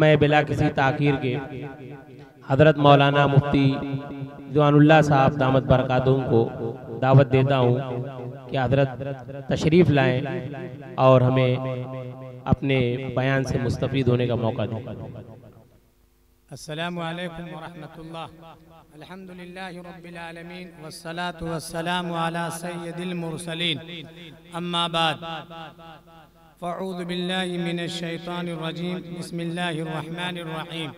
मैं बिला किसी ताखीर के हज़रत मौलाना मुफ्ती रिज़वानुल्लाह साहब दामत बरकातुहू को दावत देता हूँ कि हज़रत तशरीफ़ लाएं और हमें अपने बयान से मुस्तफ़ीद होने का मौका दें। अस्सलामु अलैकुम व रहमतुल्लाह। अल्हम्दुलिल्लाहि रब्बिल आलमीन वस्सलातु वस्सलामु अला सय्यदिल मुरसलीन। अम्मा बाद फ़अऊज़ु बिल्लाहि मिनश शैतानिर रजीम। बिस्मिल्लाहिर रहमानिर रहीम।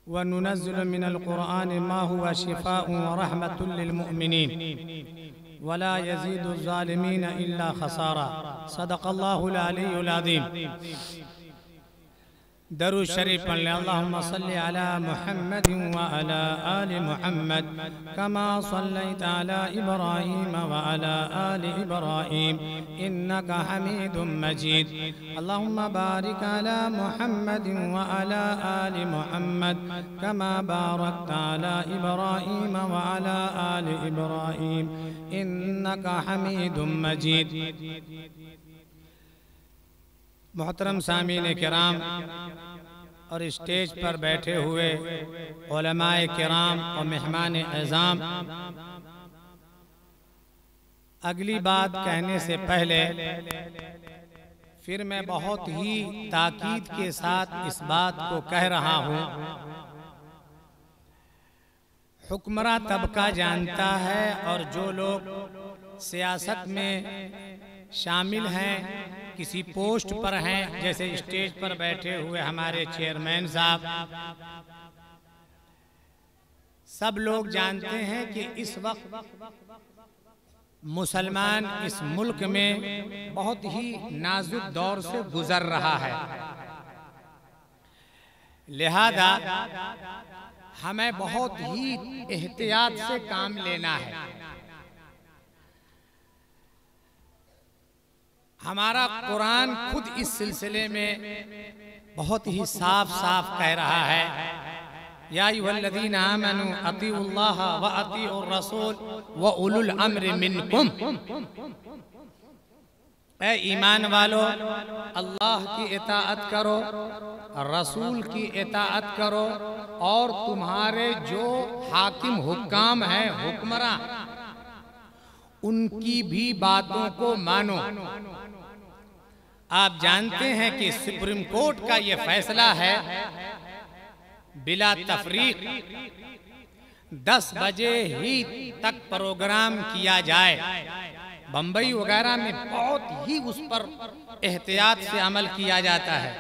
व नुनज़्ज़िलु मिनल क़ुरआनि मा हुवा शिफ़ाउन व रहमतुल लिल मुमिनीन वला यज़ीदु ज़ालिमीन इल्ला खसारा। सदक़ल्लाहुल अलीयुल अज़ीम। दरूद शरीफ पढ़ लें। अल्लाहुम्मा सल्लि अला मुहम्मद व अला आलि मुहम्मद कमा सल्लैता अला इब्राहीम व अला आलि इब्राहीम इन्नका हमीदुम मजीद। अल्लाहुम्मा बारिक अला मुहम्मद व अला आलि मुहम्मद कमा बारकता अला इब्राहीम व अला आलि इब्राहीम इन्नका हमीदुम मजीद। मोहतरम सामीन किराम और स्टेज पर बैठे हुए उलमाए किराम और मेहमान एज़ाम, अगली बात कहने से पहले फिर मैं बहुत ही ताकीद के साथ इस बात को कह रहा हूँ, हुक्मरां तबका जानता है और जो लोग सियासत में शामिल हैं, किसी पोस्ट पर हैं, जैसे स्टेज पर बैठे हुए हमारे चेयरमैन साहब, सब लोग जानते हैं कि इस वक्त मुसलमान इस मुल्क में बहुत ही नाजुक दौर से गुजर रहा है। लिहाजा हमें बहुत ही एहतियात से काम लेना है। हमारा कुरान खुद इस सिलसिले में बहुत ही साफ साफ कह रहा है, या अय्युहल्लज़ीना आमनू अतीउल्लाह व अतीउर रसूल व उलुल अम्रि मिनकुम। ऐ ईमान वालो, अल्लाह की इताअत करो, रसूल की इताअत करो और तुम्हारे जो हाकिम हुक्काम हैं, हुक्मरां, उनकी भी बातों को मानो। आप जानते हैं कि सुप्रीम कोर्ट का ये फैसला है, बिला तफरीक 10 बजे ही तक प्रोग्राम किया जाए। बम्बई वगैरह में बहुत ही उस पर एहतियात से अमल किया जाता है।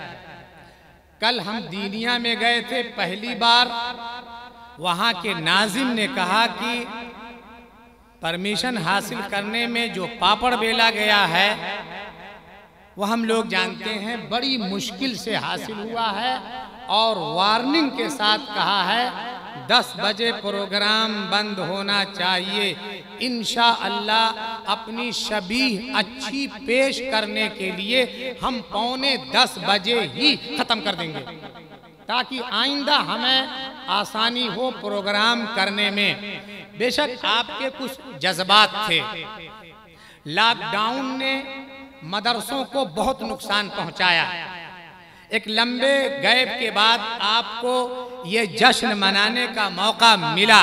कल हम दीनिया में गए थे, पहली बार वहाँ के नाजिम ने कहा कि परमिशन हासिल करने में जो पापड़ बेला गया है वह हम लोग जानते हैं बड़ी मुश्किल से हासिल हुआ है, और वार्निंग के साथ कहा है 10 बजे प्रोग्राम बंद होना चाहिए। इंशाअल्लाह अपनी शबीह अच्छी पेश करने के लिए हम 9:45 बजे ही खत्म कर देंगे, ताकि आइंदा हमें आसानी हो प्रोग्राम करने में। बेशक आपके कुछ जज्बात थे, लॉकडाउन ने मदरसों को बहुत नुकसान पहुंचाया। एक लंबे गैप के बाद आपको ये जश्न मनाने का मौका मिला।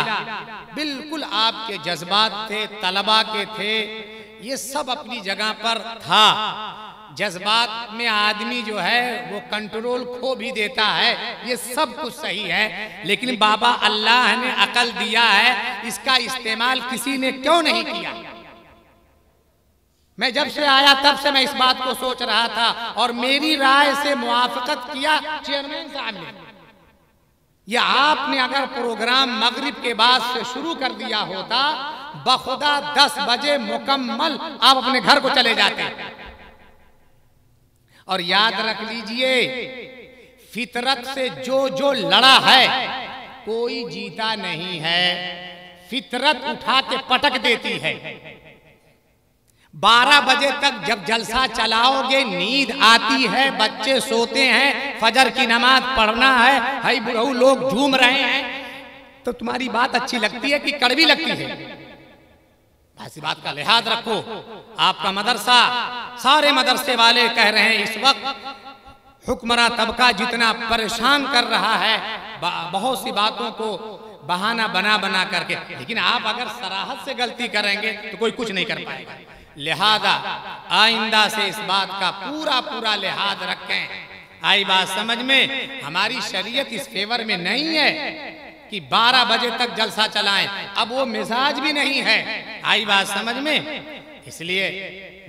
बिल्कुल आपके जज्बात थे, तलबा के थे, ये सब अपनी जगह पर था। जज्बात में आदमी जो है वो कंट्रोल खो भी देता है, ये सब कुछ सही है, लेकिन बाबा अल्लाह ने अकल दिया है, इसका इस्तेमाल किसी ने क्यों नहीं किया। मैं जब से आया तब से मैं इस बात को सोच रहा था, और मेरी राय से मुआफकत किया चेयरमैन साहब ने। या आपने अगर प्रोग्राम मगरिब के बाद से शुरू कर दिया होता, बखुदा 10 बजे मुकम्मल आप अपने घर को चले जाते। और याद रख लीजिए, फितरत से जो लड़ा है कोई जीता नहीं है। फितरत उठा के पटक देती है। 12 बजे तक जब जलसा चलाओगे नींद आती है, बच्चे सोते हैं, फजर की नमाज पढ़ना है, भाई बुढ़ऊ लोग झूम रहे हैं, तो तुम्हारी बात अच्छी लगती है कि कड़वी लगती है? ऐसी बात का लिहाज रखो। आपका मदरसा, सारे मदरसे वाले कह रहे हैं इस वक्त हुक्मरान तबका जितना परेशान कर रहा है बहुत सी बातों को बहाना बना बना करके, लेकिन आप अगर सराहत से गलती करेंगे तो कोई कुछ नहीं कर पाएगा। लिहाजा आइंदा से इस बात का पूरा पूरा लिहाज रखें। आई बात समझ में? हमारी शरीयत इस फेवर में नहीं है कि 12 बजे तक जलसा चलाएं, अब वो मिजाज भी नहीं है। आई बात समझ में? इसलिए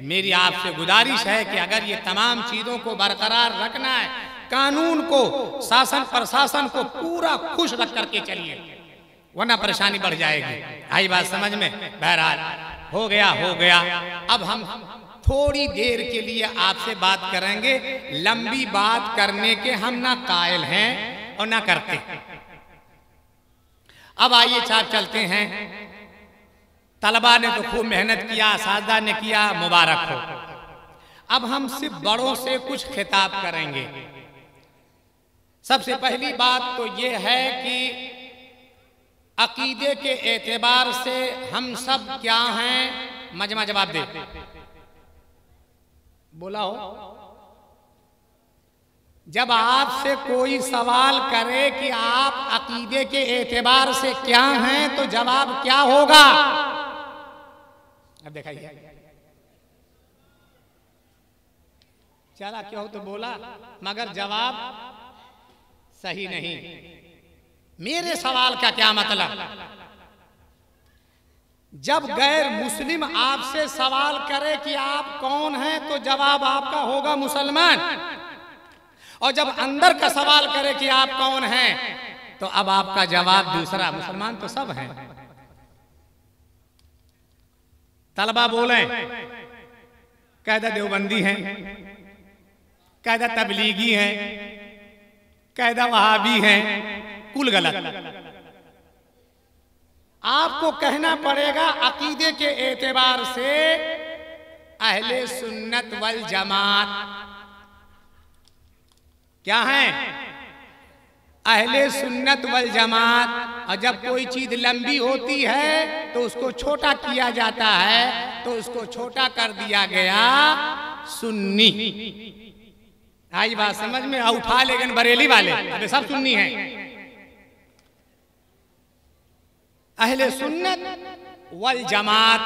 मेरी आपसे गुजारिश है कि अगर ये तमाम चीजों को बरकरार रखना है, कानून को, शासन प्रशासन को पूरा खुश रख करके चलिए, वरना परेशानी बढ़ जाएगी। आई बात समझ में? बहरहाल हो गया। अब हम थोड़ी देर के लिए आपसे बात करेंगे। लंबी बात करने के हम ना कायल हैं और ना करते। अब आइए साहब चलते हैं। तलबा ने तो खूब मेहनत किया, असातिज़ा ने किया, मुबारक हो। अब हम सिर्फ बड़ों से कुछ खिताब करेंगे। सबसे पहली बात तो ये है कि अकीदे के एतबार से हम सब क्या हैं? मजमा जवाब दे, बोला हो। जब आपसे कोई सवाल करे कि आप अकीदे के एतबार से क्या हैं, तो जवाब क्या होगा? अब दिखाइए। चला क्या हो तो बोला, मगर जवाब सही नहीं। मेरे सवाल का क्या मतलब? जब गैर मुस्लिम आपसे सवाल करे कि आप कौन हैं, तो जवाब आपका होगा मुसलमान। और जब अंदर का सवाल करे कि आप कौन हैं, तो अब आपका जवाब दूसरा, मुसलमान तो सब हैं। तलबा बोले कायदा देवबंदी हैं, कायदा तबलीगी हैं, कायदा वहाबी हैं, कुल गलत। आपको कहना पड़ेगा अकीदे के एतबार से अहले सुन्नत वल जमात क्या है? अहले सुन्नत वल जमात। और जब कोई चीज लंबी होती है तो उसको छोटा किया जाता है, तो उसको छोटा कर दिया गया सुन्नी। आई बात समझ में? उठा लेकिन बरेली वाले अबे सब सुन्नी हैं। अहले सुन्नत वल जमात,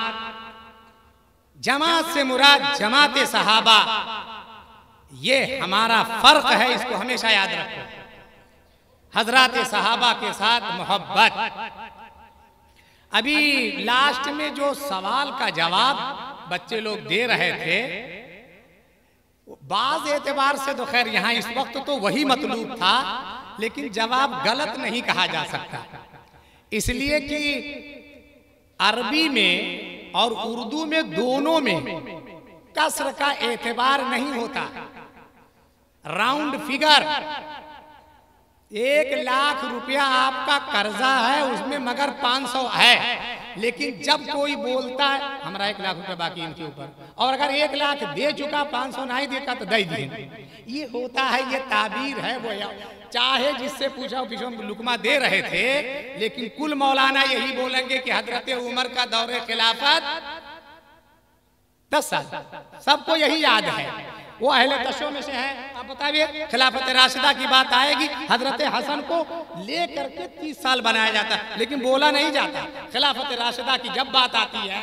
जमात से मुराद जमात सहाबा, ये हमारा फर्क है, इसको हमेशा याद रखो। हजरात सहाबा के साथ मोहब्बत। अभी लास्ट में जो सवाल का जवाब बच्चे लोग दे रहे थे, बाज एतबार से तो खैर यहाँ इस वक्त तो वही मतलूब था, लेकिन जवाब गलत नहीं कहा जा सकता, इसलिए कि अरबी में और उर्दू में दोनों में कसर का एतबार नहीं होता। राउंड फिगर 1 लाख रुपया आपका कर्जा है, उसमें मगर 500 है, लेकिन जब कोई बोलता है हमारा 1 लाख रुपया बाकी इनके ऊपर, और अगर 1 लाख दे चुका 500 नहीं देगा तो दे दिए, ये होता है, ये ताबीर है। वो चाहे जिससे पूछा पीछे लुकमा दे रहे थे, लेकिन कुल मौलाना यही बोलेंगे कि हजरत उमर का दौरे खिलाफत 10 साल, सबको यही याद है। वो अहले तशो में से है। आप बताइए, खिलाफत राशिदा की बात आएगी, हजरत हसन को लेकर के 30 साल बनाया जाता है, लेकिन बोला नहीं जाता। खिलाफत राशिदा की जब बात आती है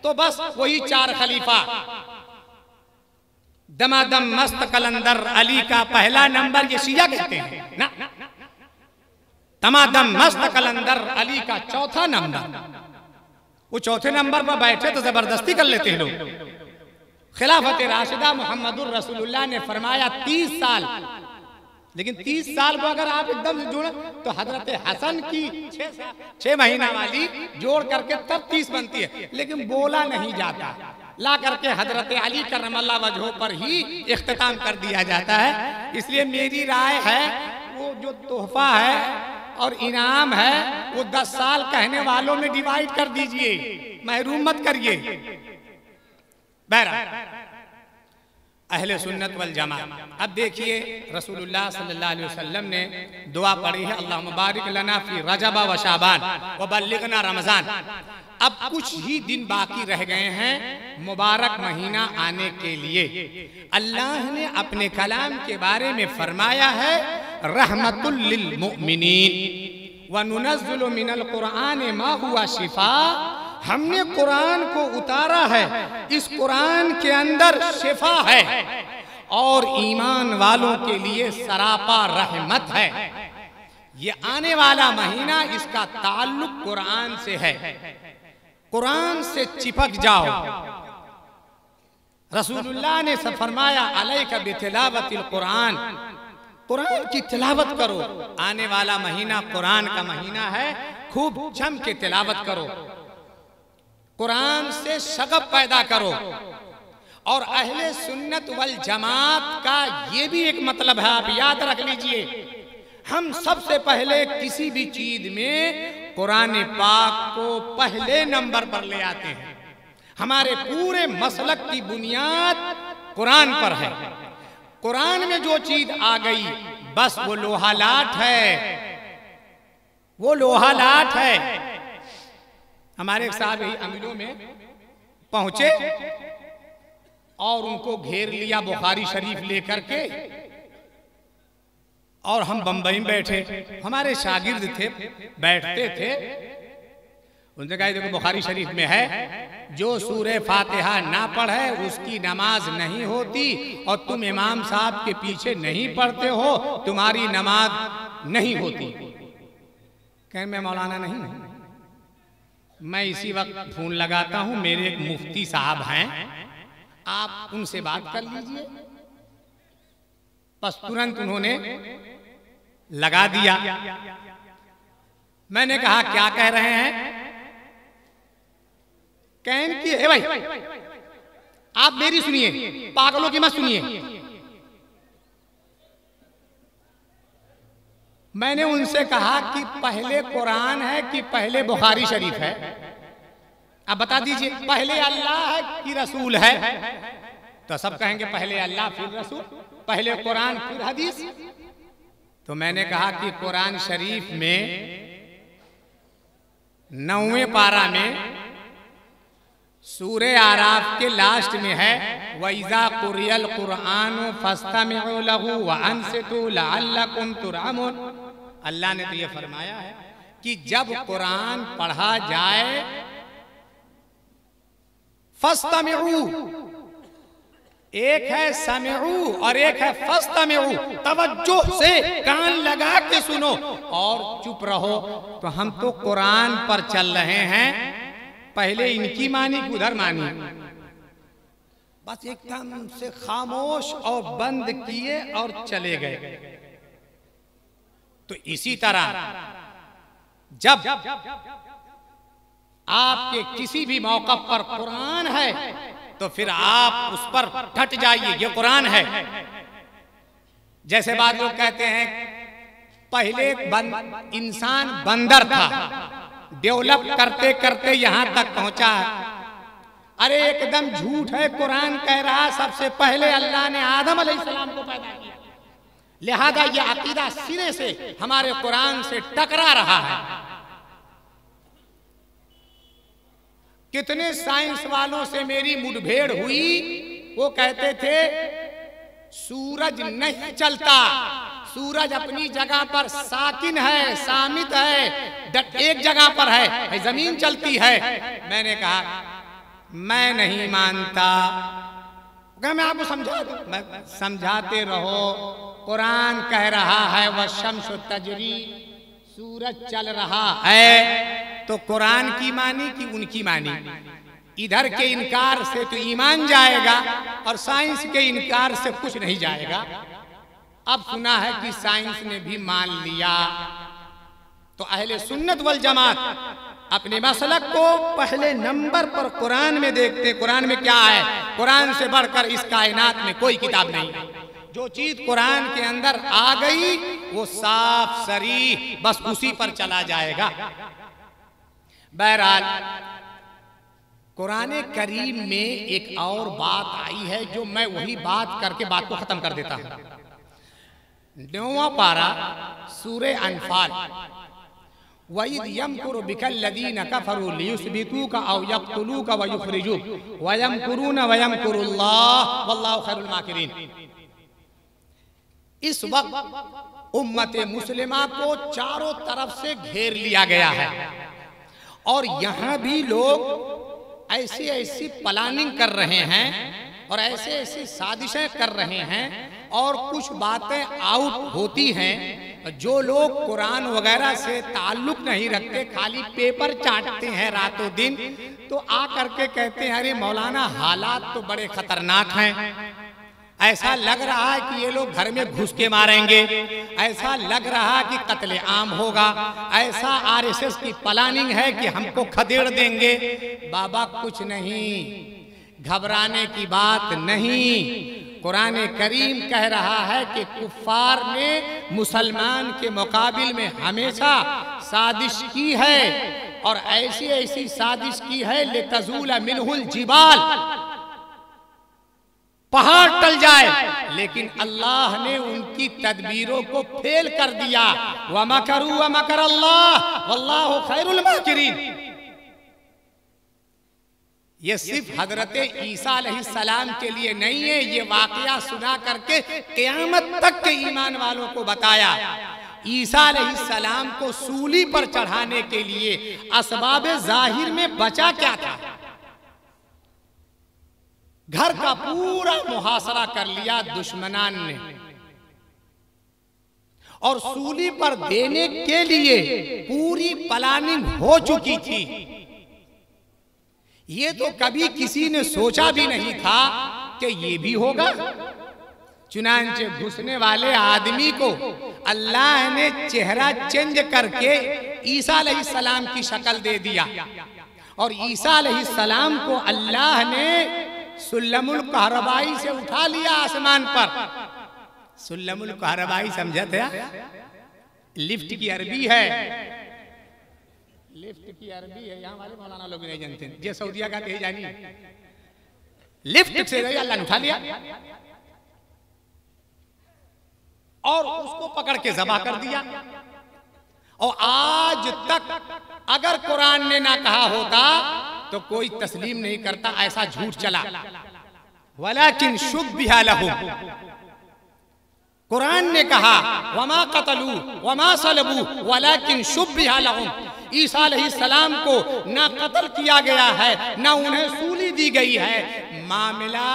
तो बस वही 4 खलीफा, दमादम मस्त कलंदर अली का पहला नंबर, ये शिया कहते हैं ना, दमादम मस्त कलंदर अली का चौथा नंबर, वो चौथे नंबर पर बैठे तो जबरदस्ती कर लेते हैं लोग। खिलाफत राशिदा मुहम्मदुर रसूलुल्लाह ने फरमाया 30 साल, लेकिन 30 साल को अगर आप एकदम से जोड़े तो हजरत हसन की 6 महीना वाली जोड़ करके तब 30 बनती है, लेकिन बोला नहीं जाता। ला करके हजरत अली करमल्लाह वजहों पर ही इख्तिताम कर दिया जाता है। इसलिए मेरी राय है, वो जो तोहफा है और इनाम है वो 10 साल कहने वालों में डिवाइड कर दीजिए, महरूम मत करिए। बहरहाल अहले सुन्नत वल जमात। अब देखिए रसूलुल्लाह सल्लल्लाहु अलैहि वसल्लम ने दुआ पढ़ी है, अल्लाहुम्मा बारिक लना फी रजब व शाबान व बल्लिगना रमजान। अब कुछ ही दिन बाकी रह गए हैं मुबारक महीना आने के लिए। अल्लाह ने अपने कलाम के बारे में फरमाया है रहमतुल लिल मुमिनीन व नुनज़्ज़िलु मिनल कुरान मा हुवा शिफा। हमने कुरान को उतारा है, इस कुरान के अंदर शिफा है और ईमान वालों के लिए सरापा रहमत है। ये आने वाला महीना इसका ताल्लुक कुरान से है। कुरान से चिपक जाओ। रसूलुल्लाह ने फरमाया अलैका बितिलावतिल कुरान, कुरान की तिलावत करो। आने वाला महीना कुरान का महीना है, खूब जम के तिलावत करो, कुरान से शगफ पैदा करो। और अहले सुन्नत वल जमात का ये भी एक मतलब है, आप याद रख लीजिए। हम सबसे पहले किसी भी चीज में कुरान पाक को पहले नंबर पर ले आते हैं। हमारे पूरे मसलक की बुनियाद कुरान पर है। कुरान में जो चीज आ गई बस वो लोहा लाट है, वो लोहा लाट है। हमारे एक साहब यही अमीरों में पहुंचे और उनको घेर लिया बुखारी शरीफ लेकर के, और हम बंबई में बैठे, हमारे शागिर्द थे, बैठते थे। उनसे कहा देखो बुखारी शरीफ में है जो सूरह फातिहा ना पढ़े उसकी नमाज नहीं होती, और तुम इमाम साहब के पीछे नहीं पढ़ते हो तुम्हारी नमाज नहीं होती। कह मैं मौलाना नहीं हूं, मैं इसी वक्त फोन लगाता हूं, मेरे एक मुफ्ती साहब हैं, आप उनसे बात कर लीजिए। बस तुरंत उन्होंने लगा दिया। मैंने कहा क्या कह रहे हैं? कहन की है भाई आप मेरी सुनिए, पागलों की मत सुनिए। मैंने उनसे कहा कि पहले कुरान है कि पहले बुखारी शरीफ है? अब बता दीजिए, पहले अल्लाह है कि रसूल है? तो सब कहेंगे पहले अल्लाह फिर रसूल, पहले कुरान फिर हदीस। तो मैंने कहा कि कुरान शरीफ में 9वें पारा में सूरे आराफ के लास्ट में है वइज़ा कुरियल कुरान फस्तमिउ लहू व अंसितू लअल्लकुम तुरहमून। अल्लाह ने तो ये फरमाया है कि जब कुरान पढ़ा जाए फस्तमिउ, एक है समिउ और एक है फस्तमिउ, तवज्जो से कान लगा के सुनो और चुप रहो। तो हम तो कुरान पर चल रहे हैं, पहले इनकी मानी कि उधर मानी, बस एकदम से खामोश और बंद किए और चले गए। तो इसी तरह जब आपके किसी भी मौका पर कुरान है तो फिर आप उस पर डट जाइए, ये कुरान है। जैसे बाद लोग कहते हैं पहले इंसान बंदर था, डेवलप करते करते यहां तक पहुंचा है। अरे एकदम झूठ है, कुरान कह रहा सबसे पहले अल्लाह ने आदम अलैहिस्सलाम को पैदा किया। लिहाजा ये अकीदा सिरे से हमारे कुरान से टकरा रहा है। कितने साइंस वालों से मेरी मुठभेड़ हुई, वो कहते थे सूरज नहीं चलता, सूरज अपनी जगह पर साकिन है, सामित है, एक जगह पर है, जमीन चलती है। मैंने कहा मैं नहीं मानता। मैं आपको समझा दूं, मैं समझाते रहो। कुरान कह रहा है वह शम्स तजरी, सूरज चल रहा है। तो कुरान की मानी कि उनकी मानी? इधर के इनकार से तो ईमान जाएगा और साइंस के इनकार से कुछ नहीं जाएगा। अब सुना है कि साइंस ने भी मान लिया। तो अहले सुन्नत वल जमात अपने मसलक को पहले नंबर पर कुरान में देखते। कुरान में क्या है? कुरान से बढ़कर इस कायनात में कोई किताब नहीं है। जो चीज कुरान के अंदर आ गई वो साफ सरी बस उसी पर चला जाएगा। बहरहाल कुरान करीम में एक और बात आई है जो मैं वही बात करके बात को खत्म कर देता हूं। 9वां पारा सूरे अनफाल वइद यमकुरु बिकल्लज़ीना कफ़रू लियुस्बितूका औ यक़्तुलूका व युख़रिजूक व यमकुरून व यमकुरुल्लाह वल्लाहु खैरुल माकिरीन। इस वक्त उम्मत मुस्लिमा को चारों तरफ से घेर लिया गया है और यहाँ भी लोग ऐसी ऐसी प्लानिंग कर रहे हैं और ऐसे ऐसी साजिशें कर रहे हैं और कुछ बातें आउट होती हैं। जो लोग कुरान वगैरह से ताल्लुक नहीं रखते, खाली पेपर चाटते हैं रातों दिन, तो आ करके कहते हैं अरे मौलाना हालात तो बड़े खतरनाक हैं, ऐसा लग रहा है कि ये लोग घर में घुस के मारेंगे, ऐसा लग रहा है कि कत्ले आम होगा, ऐसा आरएसएस की प्लानिंग है कि हमको खदेड़ देंगे। बाबा कुछ नहीं, घबराने की बात नहीं। कुरान करीम कह रहा है कि कुफ्फार ने मुसलमान के मुकाबिल में हमेशा साजिश की है और ऐसी ऐसी साजिश की है लितज़ूला मिनहुल जिबाल, पहाड़ टल जाए, लेकिन अल्लाह ने उनकी तदबीरों को फेल कर दिया। व मकरू व मकर अल्लाह वल्लाहु खैरुल माकिरीन। ये सिर्फ हजरत ईसा अलैहिस्सलाम के लिए नहीं है, ये वाकया सुना करके क़यामत तक के ईमान वालों को बताया। ईसा अलैहिस्सलाम को सूली पर चढ़ाने के लिए असबाब जाहिर में बचा क्या था? घर का पूरा मुहासरा कर लिया दुश्मनान ने और सूली पर देने के लिए पूरी प्लानिंग हो चुकी थी। ये तो कभी किसी ने सोचा भी नहीं था कि ये भी होगा। चुनांचे घुसने वाले आदमी को अल्लाह ने चेहरा चेंज करके ईसा अलैहिस्सलाम की शक्ल दे दिया और ईसा अलैहिस्सलाम को अल्लाह ने सुल्लमुल कहरबाई से उठा लिया आसमान पर। सुल्लमुल कहरबाई समझा था? लिफ्ट की अरबी है, लिफ्ट की अरबी है, यहाँ वाले मौलाना लोग नहीं जानते। ये सऊदिया का कही जानी, लिफ्ट से अल्लाह ने उठा लिया और उसको पकड़ के ज़बा कर दिया। और आज तक अगर कुरान ने ना कहा होता तो कोई तस्लीम नहीं करता, ऐसा झूठ चला। वलाकिन शुब्बिहा लहुम, कुरान ने कहा वमा कतलू वमा सलबू वलाकिन शुब्बिहा लहुम। ईसा अलैहिस्सलाम को ना कत्ल किया गया है ना उन्हें सूली दी गई है, मामला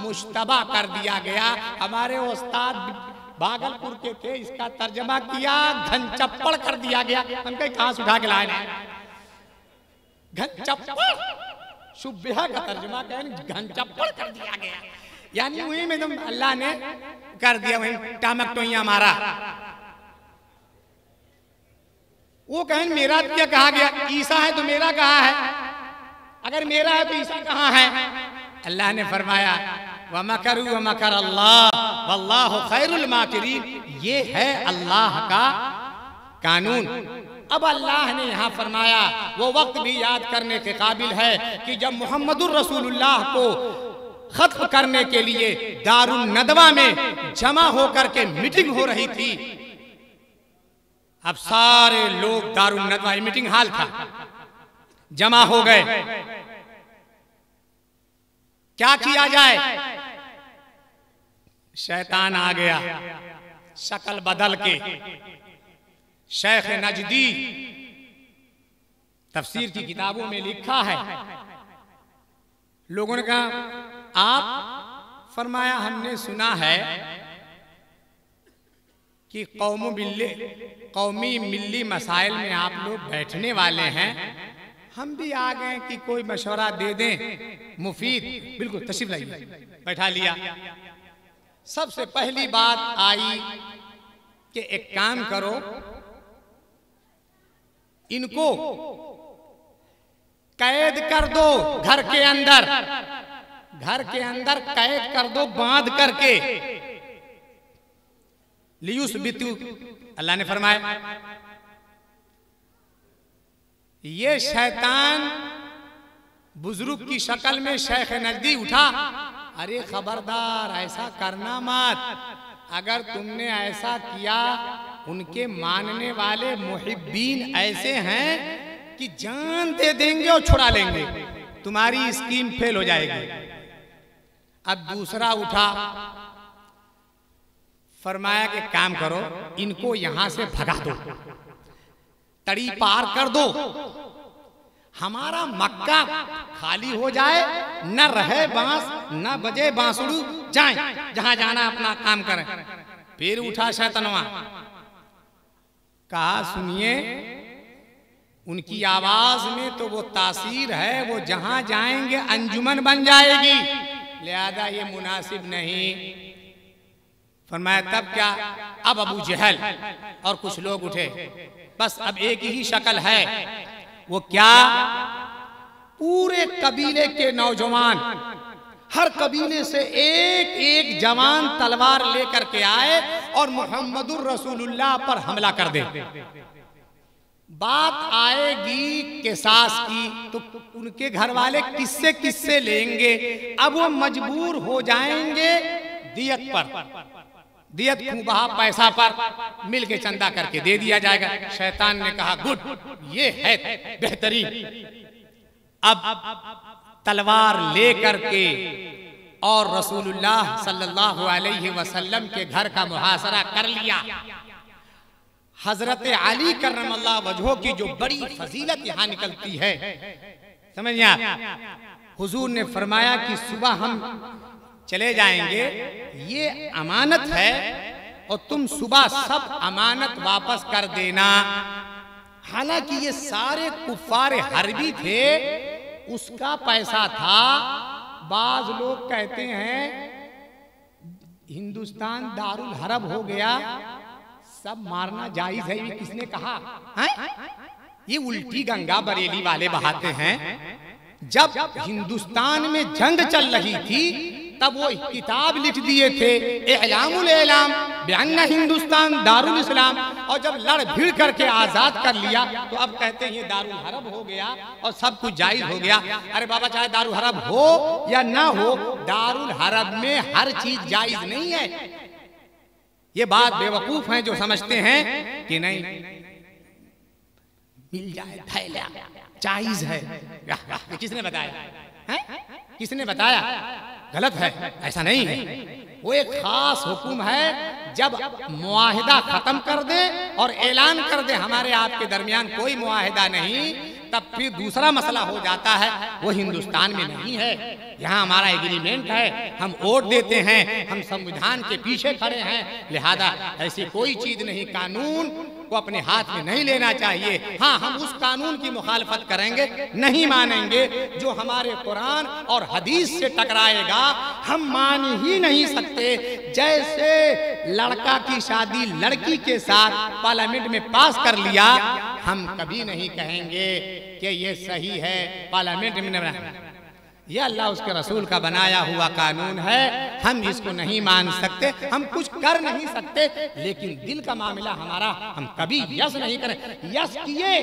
मुश्तबा कर दिया गया। हमारे उस्ताद भागलपुर के थे, इसका तर्जमा किया घन चप्पड़ कर दिया गया। हम कहीं कहां से उठा के लाए ना, घन चप्पड़, शुब्बिहा का तर्जमा घन चप्पड़ कर दिया गया, यानी वही में तुम अल्लाह ने कर दिया, वही टामक तो यहाँ मारा। वो कहें मेरा क्या कहा गया? ईसा है तो मेरा कहा है, अगर मेरा है तो ईसा कहाँ है? अल्लाह ने फरमाया व मकरू व मकर अल्लाह वल्लाहु खैरुल माकिरीन। ये है अल्लाह का कानून। अब अल्लाह ने यहाँ फरमाया वो वक्त भी याद करने के काबिल है कि जब मोहम्मदुर रसूलुल्लाह को खत्म करने के लिए दारुन नदवा में जमा होकर के मीटिंग हो रही थी। अब सारे लोग दारुन नदवा, मीटिंग हाल था, जमा हो गए। क्या किया जाए? शैतान आ गया शक्ल बदल के। शेख नजदी तफसीर की किताबों में लिखा है, लोगों ने कहा आप फरमाया हमने सुना है कि कौमी मिल्ली मसाइल में आप लोग बैठने वाले हैं, हम भी आ गए कि कोई मशवरा दे दें मुफीद। बिल्कुल तशरीफ लाइए। बैठा लिया। सबसे पहली बात आई कि एक काम करो, इनको कैद कर दो घर के अंदर, घर के अंदर कैद कर दो बांध करके। लियुस्बितू, अल्लाह ने फरमाया ये शैतान बुजुर्ग की शक्ल में शेख नजदी उठा। अरे खबरदार ऐसा करना मत, अगर तुमने ऐसा किया उनके मानने वाले मुहिब्बीन ऐसे हैं कि जान दे देंगे और छुड़ा लेंगे, तुम्हारी स्कीम फेल हो जाएगी। अब दूसरा उठा, फरमाया कि काम करो, इनको यहां से भगा दो, तड़ी पार कर दो, हमारा मक्का खाली हो जाए, न रहे बांस न बजे बांसुरी, जाएं जहां जाना अपना काम करें। फिर उठा शैतानवा, कहा सुनिए, उनकी आवाज में तो वो तासीर है, वो जहां जाएंगे अंजुमन बन जाएगी, लिहाजा ये मुनासिब नहीं। फरमाया तब क्या? अब अबू जहल और कुछ लोग उठे, बस अब एक ही शक्ल है, वो क्या? पूरे कबीले के नौजवान, हर कबीले से एक एक जवान तलवार लेकर के आए और मुहम्मदुर रसूलुल्लाह पर हमला कर दे। बात आएगी किसास की तो उनके घर वाले किससे किससे लेंगे? अब वो मजबूर हो जाएंगे दियत पर, दियत खूबहा पैसा पर मिल के चंदा करके दे दिया जाएगा। शैतान ने कहा गुड, ये है बेहतरीन। अब तलवार लेकर के और रसूलुल्लाह सल्लल्लाहु अलैहि वसल्लम के घर का मुहासरा कर लिया। हजरत अली करमल्लाहु वजहो की जो बड़ी फजीलत यहाँ निकलती है, समझिए आप। हुजूर ने फरमाया कि सुबह हम चले जाएंगे, ये अमानत है और तुम सुबह सब अमानत वापस कर देना। हालांकि ये सारे कुफ्फार हरबी थे, उसका पैसा था। बाज लोग कहते हैं हिंदुस्तान दारुल हरब हो गया, सब मारना जायज है, ये किसने कहा है? ये उल्टी गंगा बरेली वाले बहाते हैं। जब हिंदुस्तान में जंग चल रही थी तब वो किताब लिख दिए थे, एलामुल एलाम बिअन्ना हिंदुस्तान दारुल इस्लाम, और जब लड़ भिड़ करके आजाद कर लिया तो अब कहते हैं ये दारुल हरब हो गया और सब कुछ जायज हो गया। अरे बाबा, चाहे दारुल हरब हो या ना हो, दारुल हरब में हर चीज जायज नहीं है। ये बात बेवकूफ हैं जो समझते हैं कि नहीं, मिल जाए थैला जायज है। किसने बताया है? किसने बताया? गलत है, ऐसा नहीं है। वो एक खास हुक्म है, जब मुआहिदा खत्म कर दे और ऐलान कर दे हमारे आपके दरमियान कोई मुआहिदा नहीं, तब फिर दूसरा मसला हो जाता है। वो हिंदुस्तान में नहीं है, यहाँ हमारा एग्रीमेंट है, हम वोट देते हैं, हम संविधान के पीछे खड़े हैं, लिहाजा ऐसी कोई चीज नहीं, कानून को अपने हाथ में नहीं लेना चाहिए। हाँ, हम उस कानून की मुखालफत करेंगे, नहीं मानेंगे जो हमारे कुरान और हदीस से टकराएगा, हम मान ही नहीं सकते। जैसे लड़का की शादी लड़की के साथ पार्लियामेंट में पास कर लिया, हम कभी नहीं कहेंगे कि ये सही है, पार्लियामेंट में यह अल्लाह उसके रसूल का बनाया हुआ कानून है, हम इसको नहीं मान सकते, हम कुछ कर नहीं सकते, लेकिन दिल का मामला हमारा, हम कभी यस नहीं करें। यस किए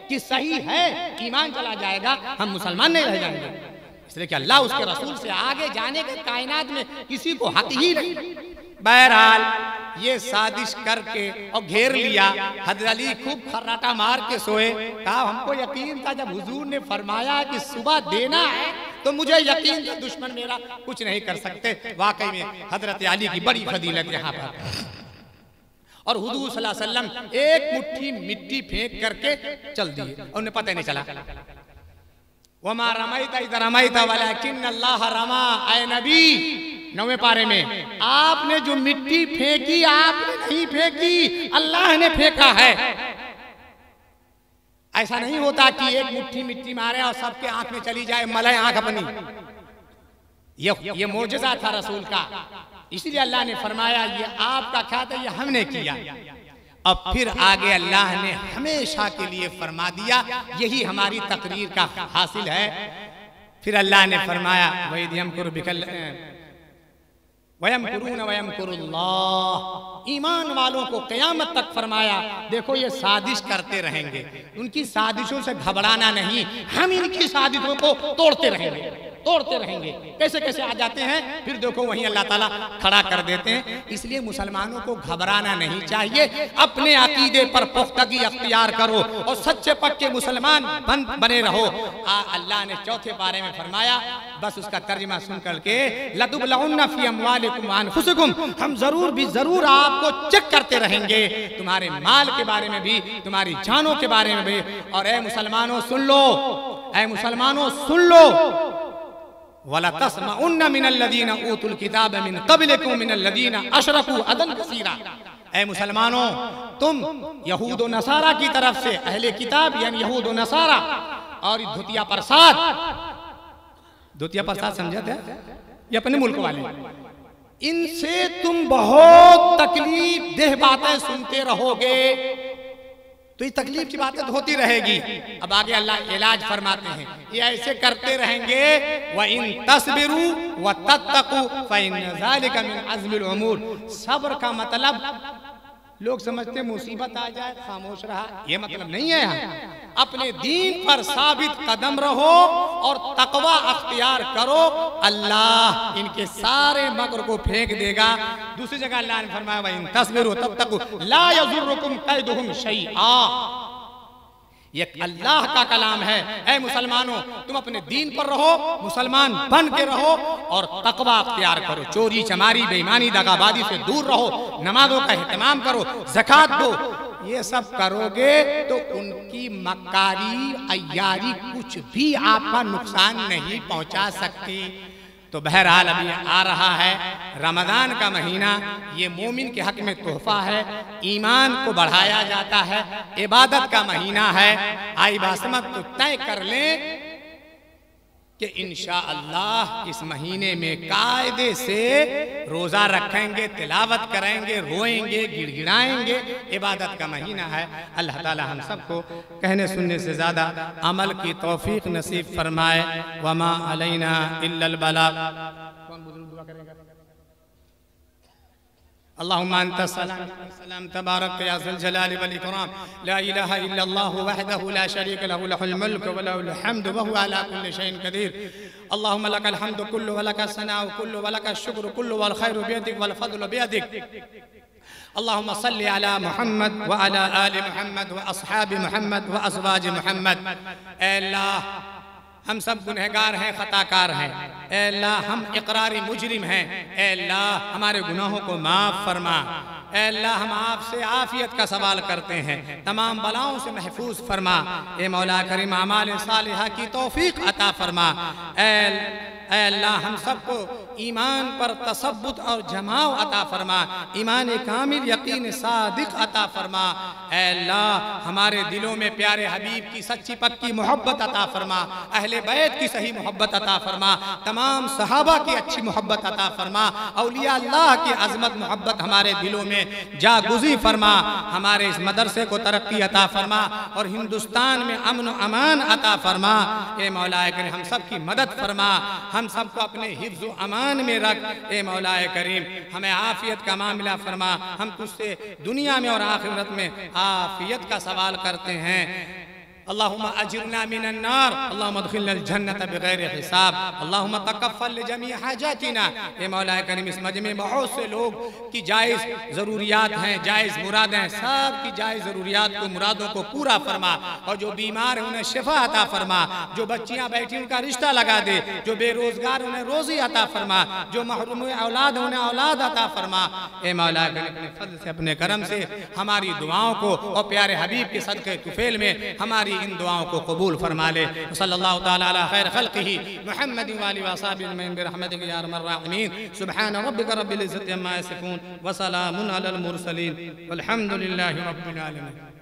कि सही है, ईमान चला जाएगा, हम मुसलमान नहीं रह जाएंगे। इसलिए कि अल्लाह उसके रसूल से आगे जाने के कायनात में किसी को हक ही नहीं। बहरहाल ये साजिश करके और घेर लिया। हज़रत अली खूब खर्राटा मार के सोए। कहा हमको यकीन था जब हुजूर ने फरमाया कि सुबह देना है तो मुझे यकीन था दुश्मन मेरा कुछ नहीं कर सकते। वाकई में हज़रत अली की बड़ी फजीलत यहाँ पर। और हुजूर सल्लल्लाहु अलैहि वसल्लम एक मुट्ठी मिट्टी फेंक करके चल दिए, उन्हें पता ही नहीं चला। वमा रमैता इज़ रमैता वलाकिन अल्लाह रमा। ऐ नबी, 9वें पारे में, आपने जो मिट्टी फेंकी आपने नहीं फेंकी, अल्लाह ने फेंका है। ऐसा नहीं होता कि एक मुट्ठी मिट्टी मारे और सबके आंख में चली जाए, मलय आंख अपनी। ये मोजज़ा था रसूल का, इसलिए अल्लाह ने फरमाया ये आपका क्या था, ये हमने किया। अब फिर आगे अल्लाह ने हमेशा के लिए फरमा दिया, यही हमारी तकरीर का हासिल है। फिर अल्लाह ने फरमाया ईमान वालों को क़यामत तक फरमाया देखो ये साजिश करते रहेंगे, उनकी साजिशों से घबराना नहीं, हम इनकी साजिशों को तोड़ते रहेंगे। तोड़ते रहेंगे, कैसे कैसे आ जाते हैं, फिर देखो वहीं अल्लाह ताला खड़ा कर देते हैं। इसलिए मुसलमानों को घबराना नहीं चाहिए, अपने अकीदे पर पुख्तगी अख्तियार करो और सच्चे पक्के मुसलमान बने रहो। अल्लाह ने चौथे पारे में फरमाया, बस उसका तर्जुमा सुन करके, लतुबलउन्ना फी अम्वालिकुम व अनफुसिकुम, हम जरूर भी जरूर आपको चेक करते रहेंगे, तुम्हारे माल के बारे में भी, तुम्हारी जानों के बारे में भी। और ऐ मुसलमानों सुन लो, ऐ मुसलमानों सुन लो, वला तस्मउन्ना मिनल लदीना ऊतुल किताब मिन क़ब्लिकुम मिनल लदीना अशरकू अदन कसीरा। ऐ मुसलमानों, तुम यहूद व नसारा की तरफ से, अहले किताब यानी यहूद व नसारा और धुतिया प्रसाद, धुतिया प्रसाद समझते हैं ये अपने मुल्क वाले, इनसे तुम बहुत तकलीफ देह बातें सुनते रहोगे, तो ये तकलीफ की बातें होती रहेगी। अब आगे अल्लाह इलाज फरमाते हैं, ये ऐसे करते रहेंगे, व इन तस्बिरू व तत्तकू फइन ज़ालिका मिन अज़्मिल उमूर। सब्र का मतलब लोग समझते मुसीबत आ जाए खामोश रहा, ये मतलब नहीं है। यहाँ अपने दीन पर साबित कदम रहो और तकवा अख्तियार करो, अल्लाह इनके सारे मकर को फेंक देगा। दूसरी जगह अल्लाह ने फरमाया, व इन तस्बिरू तत्तकू ला यज़ुर्रुकुम कैदुहुम शैआ। ये अल्लाह का कलाम है। ऐ मुसलमानों, तुम अपने दीन पर रहो, मुसलमान बन के रहो और तकवा अख्तियार करो, चोरी चमारी बेईमानी दगाबाजी से दूर रहो, नमाजों का एहतमाम करो, ज़कात दो। ये सब करोगे तो उनकी मक्कारी अय्यारी कुछ भी आपका नुकसान नहीं पहुंचा सकती। तो बहरहाल अभी आ रहा है रमजान का महीना, ये मोमिन के हक में तोहफा है, ईमान को बढ़ाया जाता है, इबादत का महीना है। आई बासमत तो तय कर लें कि इंशाअल्लाह इस महीने में कायदे से रोज़ा रखेंगे, तिलावत करेंगे, रोएंगे, गिड़गिड़ाएंगे। इबादत का महीना है। अल्लाह ताला हम सबको कहने सुनने से ज़्यादा अमल की तौफीक नसीब फरमाए। वमा अलैना इल्लल बलाग। कौन बुजुर्ग दुआ करेगा? अल्लाहुम्मा अंता सलाम तबारक या ज़ुल जलाली वल इकराम, ला इलाहा इल्लल्लाहु वहदहु ला शरीका लहु, लहुल मुल्क व लहुल हम्दु व हुवा अला कुल्लि शैइन क़दीर। अल्लाहुम्मा लकल हम्दु कुल्लु व लकस सनाउ कुल्लु व लकश शुक्र कुल्लु वल खैरु बियदिक वल फज़्लु बियदिक। अल्लाहुम्मा सल्लि अला मुहम्मद व अला आलि मुहम्मद व अस्हाबि मुहम्मद व अज़वाजि मुहम्मद। ऐ अल्लाह, हम सब गुनहगार हैं, खताकार हैं। ऐ अल्लाह, हम इकरारी मुजरिम हैं। ऐ अल्लाह, हमारे गुनाहों को माफ़ फरमा। ऐ अल्लाह, हम आपसे आफियत का सवाल करते हैं, तमाम बलाओं से महफूज फरमा। ए मौला करीम, अमाल सालिहा की तौफीक अता फरमा। ऐ अल्लाह, हम सबको ईमान पर तसब्बुत और जमाव अता फरमा, ईमान कामिल यकीन सादिक अता फरमा। ऐ अल्लाह, हमारे दिलों में प्यारे हबीब की सच्ची पक्की मोहब्बत अता फरमा, अहले बैत की सही मोहब्बत अता फरमा, तमाम सहाबा की अच्छी मोहब्बत अता फरमा, औलिया अल्लाह की अजमत मोहब्बत हमारे दिलों में जागुज़ी फरमा। हमारे इस मदरसे को तरक्की अता फरमा और हिंदुस्तान में अमन व अमान अता फरमा। ए मौलाए करीम, हम सब की मदद फरमा, हम सबको अपने हिफ्ज़ व अमान में रख। ए मौलाए करीम, हमें आफियत का मामला फरमा। हम तुझसे दुनिया में और आखिरत में आफियत का सवाल करते हैं। अल्लाहुम्मा अजिरना मिनन नार, अल्लाहुम्मा अदखिलनल जन्नत बिगैर हिसाब, अल्लाहुम्मा तकफ़्फ़ल लिजमी हाजातिना। ए मौलाए करीम, इस मजमे में बहुत से लोग की जायज़ ज़रूरियात हैं, जायज़ मुरादें हैं, सब की जायज़ ज़रूरियात को, मुरादों को पूरा फरमा। और जो बीमार हैं उन्हें शिफा अता फरमा, जो बच्चियाँ बैठी उनका रिश्ता लगा दे, जो बेरोज़गार उन्हें रोज़ी अता फरमा, जो महरूम औलाद उन्हें औलाद अता फरमा। ए मौलाए करीम, अपने फज़ल से, अपने करम से हमारी दुआओं को और प्यारे हबीब के सदक़े तुफ़ैल में हमारी इन दुआओं को कबूल फरमा ले। सल्लल्लाहु तआला अला खैर खल्क़िही मुहम्मदिन व आलिहि व अस्हाबिहि अजमईन बिरहमतिका या अरहमर राहिमीन। सुब्हान रब्बिका रब्बिल इज़्ज़ति अम्मा यसिफून व सलामुन अलल मुरसलीन वल्हम्दुलिल्लाहि रब्बिल आलमीन।